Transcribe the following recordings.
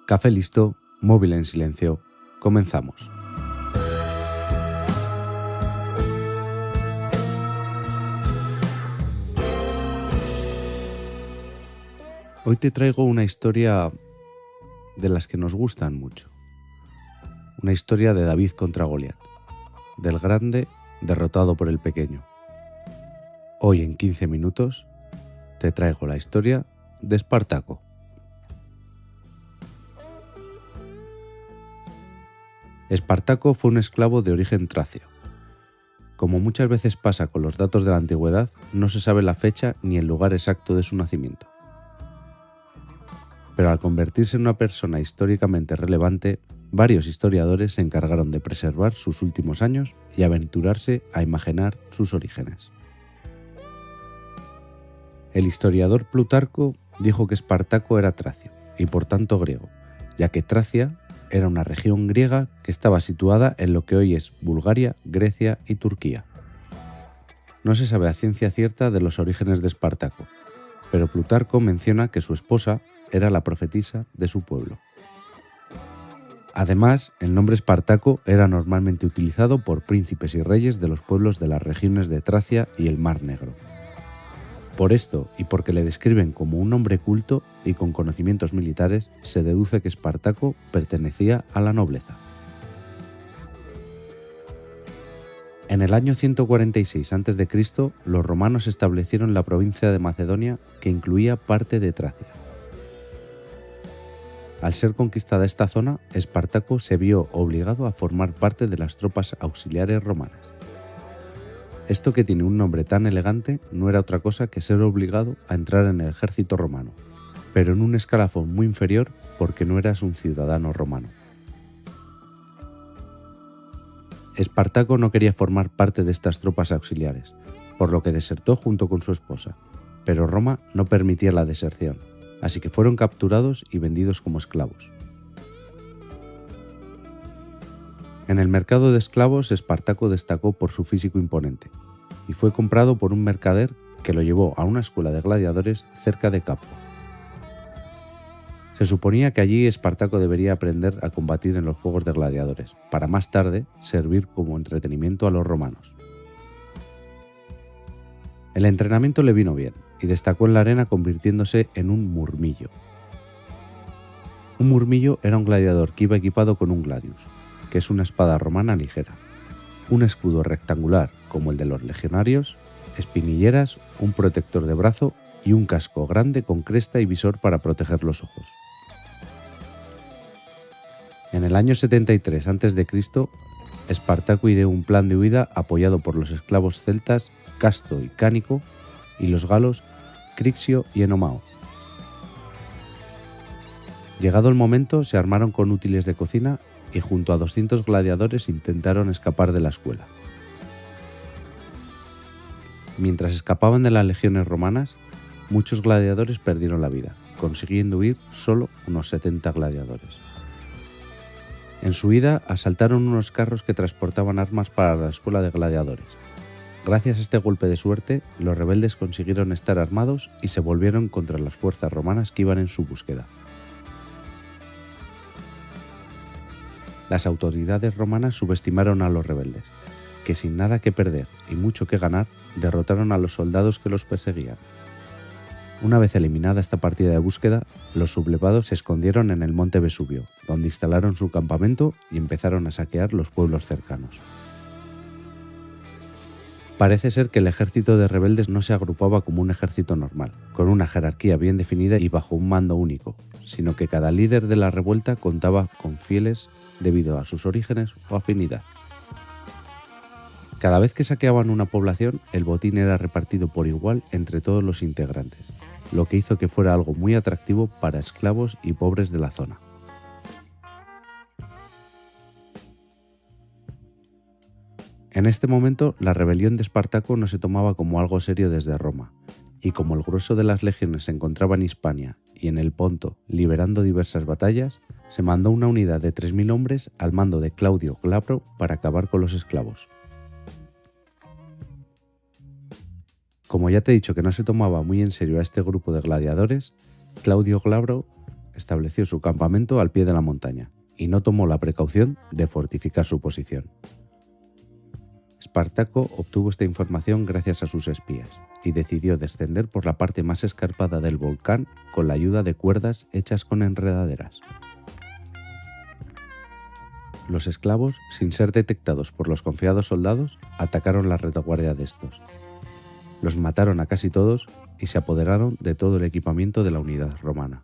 Café listo, móvil en silencio. Comenzamos. Hoy te traigo una historia de las que nos gustan mucho. Una historia de David contra Goliat, del grande derrotado por el pequeño. Hoy en 15 minutos te traigo la historia de Espartaco. Espartaco fue un esclavo de origen tracio. Como muchas veces pasa con los datos de la antigüedad, no se sabe la fecha ni el lugar exacto de su nacimiento. Pero al convertirse en una persona históricamente relevante, varios historiadores se encargaron de preservar sus últimos años y aventurarse a imaginar sus orígenes. El historiador Plutarco dijo que Espartaco era tracio y por tanto griego, ya que Tracia era una región griega que estaba situada en lo que hoy es Bulgaria, Grecia y Turquía. No se sabe a ciencia cierta de los orígenes de Espartaco, pero Plutarco menciona que su esposa era la profetisa de su pueblo. Además, el nombre Espartaco era normalmente utilizado por príncipes y reyes de los pueblos de las regiones de Tracia y el Mar Negro. Por esto, y porque le describen como un hombre culto y con conocimientos militares, se deduce que Espartaco pertenecía a la nobleza. En el año 146 a.C., los romanos establecieron la provincia de Macedonia, que incluía parte de Tracia. Al ser conquistada esta zona, Espartaco se vio obligado a formar parte de las tropas auxiliares romanas. Esto, que tiene un nombre tan elegante, no era otra cosa que ser obligado a entrar en el ejército romano, pero en un escalafón muy inferior porque no eras un ciudadano romano. Espartaco no quería formar parte de estas tropas auxiliares, por lo que desertó junto con su esposa, pero Roma no permitía la deserción, así que fueron capturados y vendidos como esclavos. En el mercado de esclavos, Espartaco destacó por su físico imponente y fue comprado por un mercader que lo llevó a una escuela de gladiadores cerca de Capua. Se suponía que allí Espartaco debería aprender a combatir en los juegos de gladiadores, para más tarde servir como entretenimiento a los romanos. El entrenamiento le vino bien y destacó en la arena convirtiéndose en un murmillo. Un murmillo era un gladiador que iba equipado con un gladius, que es una espada romana ligera, un escudo rectangular como el de los legionarios, espinilleras, un protector de brazo y un casco grande con cresta y visor para proteger los ojos. En el año 73 a.C., Espartaco ideó un plan de huida apoyado por los esclavos celtas Casto y Cánico y los galos Crixio y Enomao. Llegado el momento, se armaron con útiles de cocina y junto a 200 gladiadores intentaron escapar de la escuela. Mientras escapaban de las legiones romanas, muchos gladiadores perdieron la vida, consiguiendo huir solo unos 70 gladiadores. En su huida asaltaron unos carros que transportaban armas para la escuela de gladiadores. Gracias a este golpe de suerte, los rebeldes consiguieron estar armados y se volvieron contra las fuerzas romanas que iban en su búsqueda. Las autoridades romanas subestimaron a los rebeldes, que sin nada que perder y mucho que ganar, derrotaron a los soldados que los perseguían. Una vez eliminada esta partida de búsqueda, los sublevados se escondieron en el monte Vesubio, donde instalaron su campamento y empezaron a saquear los pueblos cercanos. Parece ser que el ejército de rebeldes no se agrupaba como un ejército normal, con una jerarquía bien definida y bajo un mando único, sino que cada líder de la revuelta contaba con fieles debido a sus orígenes o afinidad. Cada vez que saqueaban una población, el botín era repartido por igual entre todos los integrantes, lo que hizo que fuera algo muy atractivo para esclavos y pobres de la zona. En este momento, la rebelión de Espartaco no se tomaba como algo serio desde Roma, y como el grueso de las legiones se encontraba en Hispania y en el Ponto liberando diversas batallas, se mandó una unidad de 3.000 hombres al mando de Claudio Glabro para acabar con los esclavos. Como ya te he dicho que no se tomaba muy en serio a este grupo de gladiadores, Claudio Glabro estableció su campamento al pie de la montaña y no tomó la precaución de fortificar su posición. Espartaco obtuvo esta información gracias a sus espías y decidió descender por la parte más escarpada del volcán con la ayuda de cuerdas hechas con enredaderas. Los esclavos, sin ser detectados por los confiados soldados, atacaron la retaguardia de estos. Los mataron a casi todos y se apoderaron de todo el equipamiento de la unidad romana.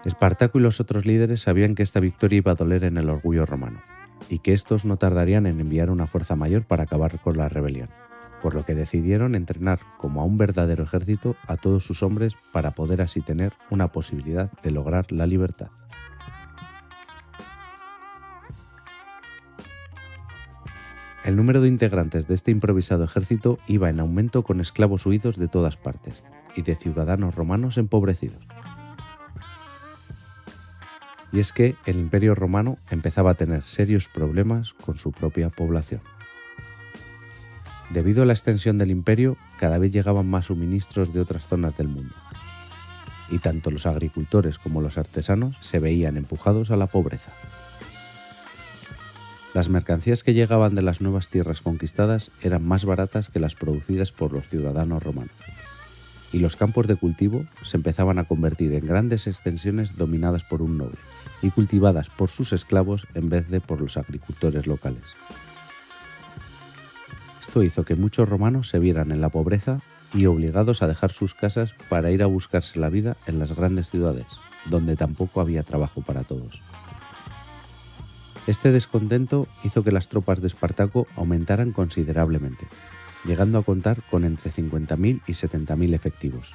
Espartaco y los otros líderes sabían que esta victoria iba a doler en el orgullo romano y que estos no tardarían en enviar una fuerza mayor para acabar con la rebelión, por lo que decidieron entrenar como a un verdadero ejército a todos sus hombres para poder así tener una posibilidad de lograr la libertad. El número de integrantes de este improvisado ejército iba en aumento con esclavos huidos de todas partes y de ciudadanos romanos empobrecidos. Y es que el Imperio Romano empezaba a tener serios problemas con su propia población. Debido a la extensión del imperio, cada vez llegaban más suministros de otras zonas del mundo, y tanto los agricultores como los artesanos se veían empujados a la pobreza. Las mercancías que llegaban de las nuevas tierras conquistadas eran más baratas que las producidas por los ciudadanos romanos, y los campos de cultivo se empezaban a convertir en grandes extensiones dominadas por un noble y cultivadas por sus esclavos en vez de por los agricultores locales. Esto hizo que muchos romanos se vieran en la pobreza y obligados a dejar sus casas para ir a buscarse la vida en las grandes ciudades, donde tampoco había trabajo para todos. Este descontento hizo que las tropas de Espartaco aumentaran considerablemente, llegando a contar con entre 50.000 y 70.000 efectivos.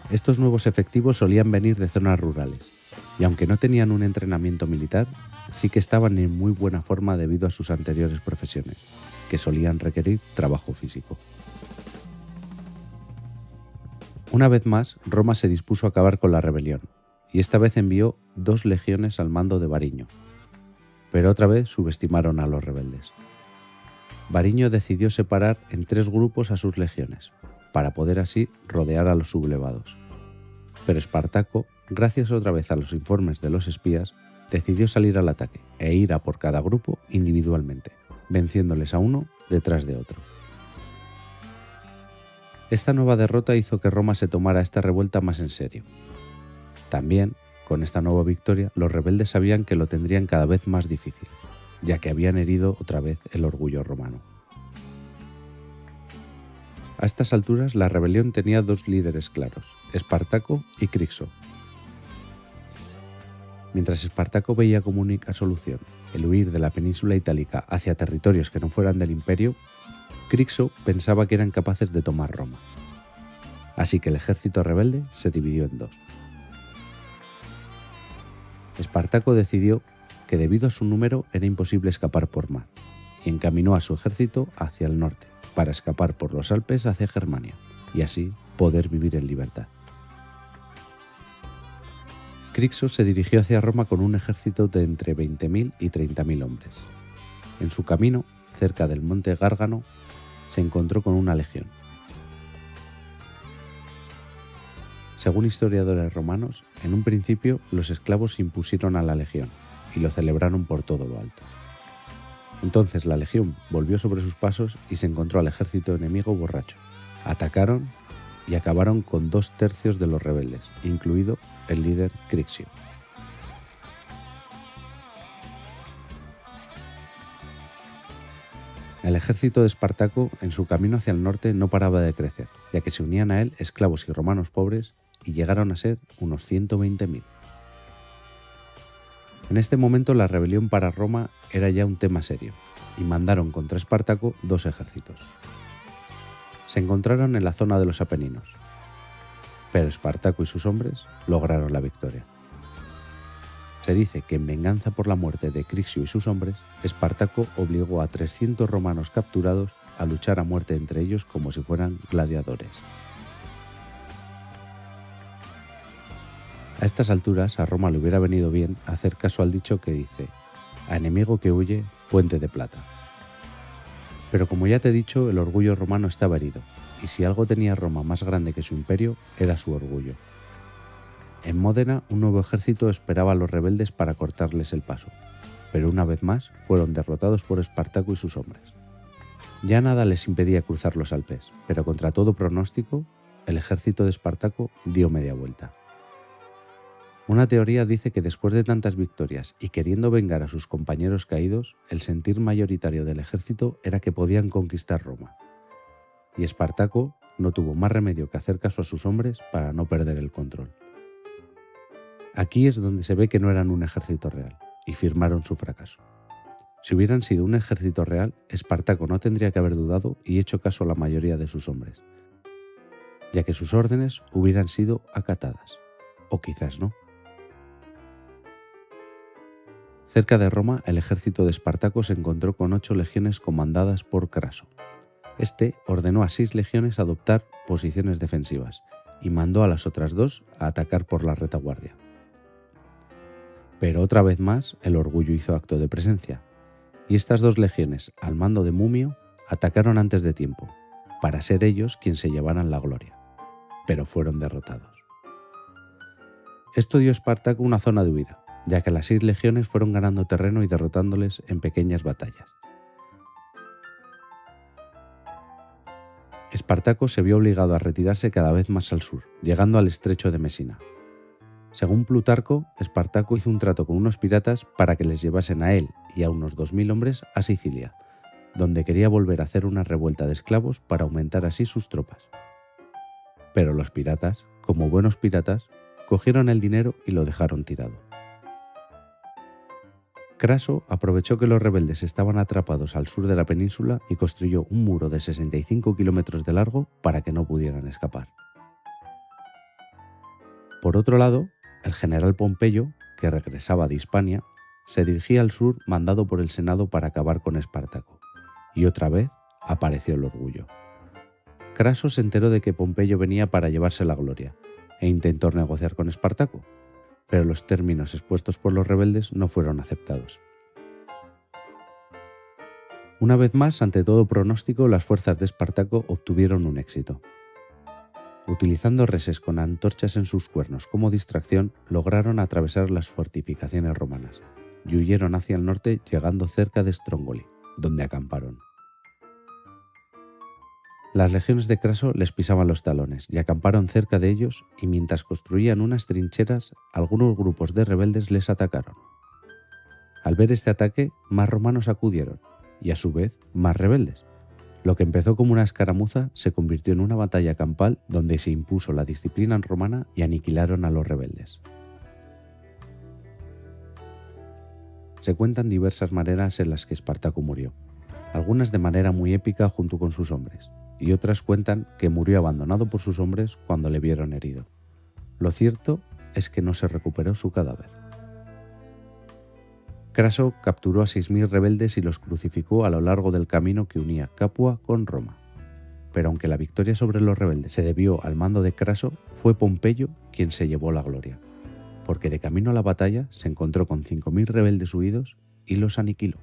Estos nuevos efectivos solían venir de zonas rurales, y aunque no tenían un entrenamiento militar, sí que estaban en muy buena forma debido a sus anteriores profesiones, que solían requerir trabajo físico. Una vez más, Roma se dispuso a acabar con la rebelión, y esta vez envió 2 legiones al mando de Variño, pero otra vez subestimaron a los rebeldes. Variño decidió separar en 3 grupos a sus legiones, para poder así rodear a los sublevados. Pero Espartaco, gracias otra vez a los informes de los espías, decidió salir al ataque e ir a por cada grupo individualmente, venciéndoles a uno detrás de otro. Esta nueva derrota hizo que Roma se tomara esta revuelta más en serio. También, con esta nueva victoria, los rebeldes sabían que lo tendrían cada vez más difícil, ya que habían herido otra vez el orgullo romano. A estas alturas, la rebelión tenía 2 líderes claros, Espartaco y Crixo. Mientras Espartaco veía como única solución el huir de la península itálica hacia territorios que no fueran del imperio, Crixo pensaba que eran capaces de tomar Roma. Así que el ejército rebelde se dividió en 2. Espartaco decidió que debido a su número era imposible escapar por mar, y encaminó a su ejército hacia el norte, para escapar por los Alpes hacia Germania, y así poder vivir en libertad. Crixo se dirigió hacia Roma con un ejército de entre 20.000 y 30.000 hombres. En su camino, cerca del monte Gárgano, se encontró con una legión. Según historiadores romanos, en un principio los esclavos se impusieron a la legión y lo celebraron por todo lo alto. Entonces la legión volvió sobre sus pasos y se encontró al ejército enemigo borracho. Atacaron y acabaron con 2/3 de los rebeldes, incluido el líder Crixio. El ejército de Espartaco, en su camino hacia el norte, no paraba de crecer, ya que se unían a él esclavos y romanos pobres y llegaron a ser unos 120.000. En este momento la rebelión para Roma era ya un tema serio, y mandaron contra Espartaco 2 ejércitos. Se encontraron en la zona de los Apeninos, pero Espartaco y sus hombres lograron la victoria. Se dice que en venganza por la muerte de Crixio y sus hombres, Espartaco obligó a 300 romanos capturados a luchar a muerte entre ellos como si fueran gladiadores. A estas alturas a Roma le hubiera venido bien hacer caso al dicho que dice: a enemigo que huye, puente de plata. Pero como ya te he dicho, el orgullo romano estaba herido, y si algo tenía Roma más grande que su imperio, era su orgullo. En Módena, un nuevo ejército esperaba a los rebeldes para cortarles el paso, pero una vez más fueron derrotados por Espartaco y sus hombres. Ya nada les impedía cruzar los Alpes, pero contra todo pronóstico, el ejército de Espartaco dio media vuelta. Una teoría dice que después de tantas victorias y queriendo vengar a sus compañeros caídos, el sentir mayoritario del ejército era que podían conquistar Roma. Y Espartaco no tuvo más remedio que hacer caso a sus hombres para no perder el control. Aquí es donde se ve que no eran un ejército real, y firmaron su fracaso. Si hubieran sido un ejército real, Espartaco no tendría que haber dudado y hecho caso a la mayoría de sus hombres, ya que sus órdenes hubieran sido acatadas, o quizás no. Cerca de Roma, el ejército de Espartaco se encontró con 8 legiones comandadas por Craso. Este ordenó a 6 legiones adoptar posiciones defensivas y mandó a las otras 2 a atacar por la retaguardia. Pero otra vez más, el orgullo hizo acto de presencia, y estas 2 legiones, al mando de Mumio, atacaron antes de tiempo, para ser ellos quienes se llevaran la gloria, pero fueron derrotados. Esto dio a Espartaco una zona de huida, ya que las 6 legiones fueron ganando terreno y derrotándoles en pequeñas batallas. Espartaco se vio obligado a retirarse cada vez más al sur, llegando al estrecho de Mesina. Según Plutarco, Espartaco hizo un trato con unos piratas para que les llevasen a él y a unos 2000 hombres a Sicilia, donde quería volver a hacer una revuelta de esclavos para aumentar así sus tropas. Pero los piratas, como buenos piratas, cogieron el dinero y lo dejaron tirado. Craso aprovechó que los rebeldes estaban atrapados al sur de la península y construyó un muro de 65 kilómetros de largo para que no pudieran escapar. Por otro lado, el general Pompeyo, que regresaba de Hispania, se dirigía al sur mandado por el Senado para acabar con Espartaco, y otra vez apareció el orgullo. Craso se enteró de que Pompeyo venía para llevarse la gloria, e intentó negociar con Espartaco, pero los términos expuestos por los rebeldes no fueron aceptados. Una vez más, ante todo pronóstico, las fuerzas de Espartaco obtuvieron un éxito. Utilizando reses con antorchas en sus cuernos como distracción, lograron atravesar las fortificaciones romanas y huyeron hacia el norte, llegando cerca de Strongoli, donde acamparon. Las legiones de Craso les pisaban los talones y acamparon cerca de ellos, y mientras construían unas trincheras, algunos grupos de rebeldes les atacaron. Al ver este ataque, más romanos acudieron, y a su vez más rebeldes. Lo que empezó como una escaramuza se convirtió en una batalla campal donde se impuso la disciplina romana y aniquilaron a los rebeldes. Se cuentan diversas maneras en las que Espartaco murió, algunas de manera muy épica junto con sus hombres, y otras cuentan que murió abandonado por sus hombres cuando le vieron herido. Lo cierto es que no se recuperó su cadáver. Craso capturó a 6.000 rebeldes y los crucificó a lo largo del camino que unía Capua con Roma. Pero aunque la victoria sobre los rebeldes se debió al mando de Craso, fue Pompeyo quien se llevó la gloria, porque de camino a la batalla se encontró con 5.000 rebeldes huidos y los aniquiló.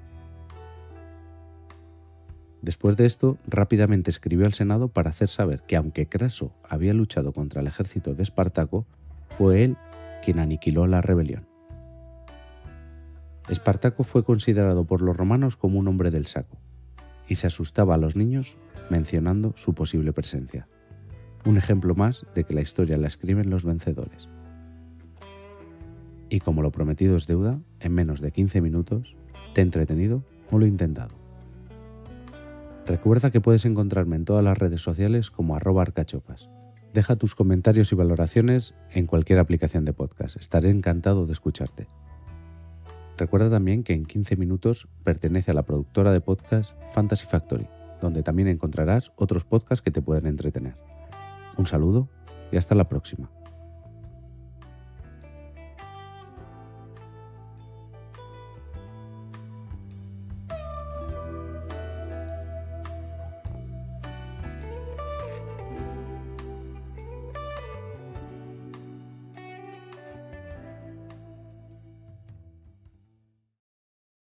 Después de esto, rápidamente escribió al Senado para hacer saber que aunque Craso había luchado contra el ejército de Espartaco, fue él quien aniquiló la rebelión. Espartaco fue considerado por los romanos como un hombre del saco, y se asustaba a los niños mencionando su posible presencia. Un ejemplo más de que la historia la escriben los vencedores. Y como lo prometido es deuda, en menos de 15 minutos, te he entretenido o lo he intentado. Recuerda que puedes encontrarme en todas las redes sociales como @arcachofas. Deja tus comentarios y valoraciones en cualquier aplicación de podcast. Estaré encantado de escucharte. Recuerda también que en 15 minutos pertenece a la productora de podcast Fantasy Factory, donde también encontrarás otros podcasts que te pueden entretener. Un saludo y hasta la próxima.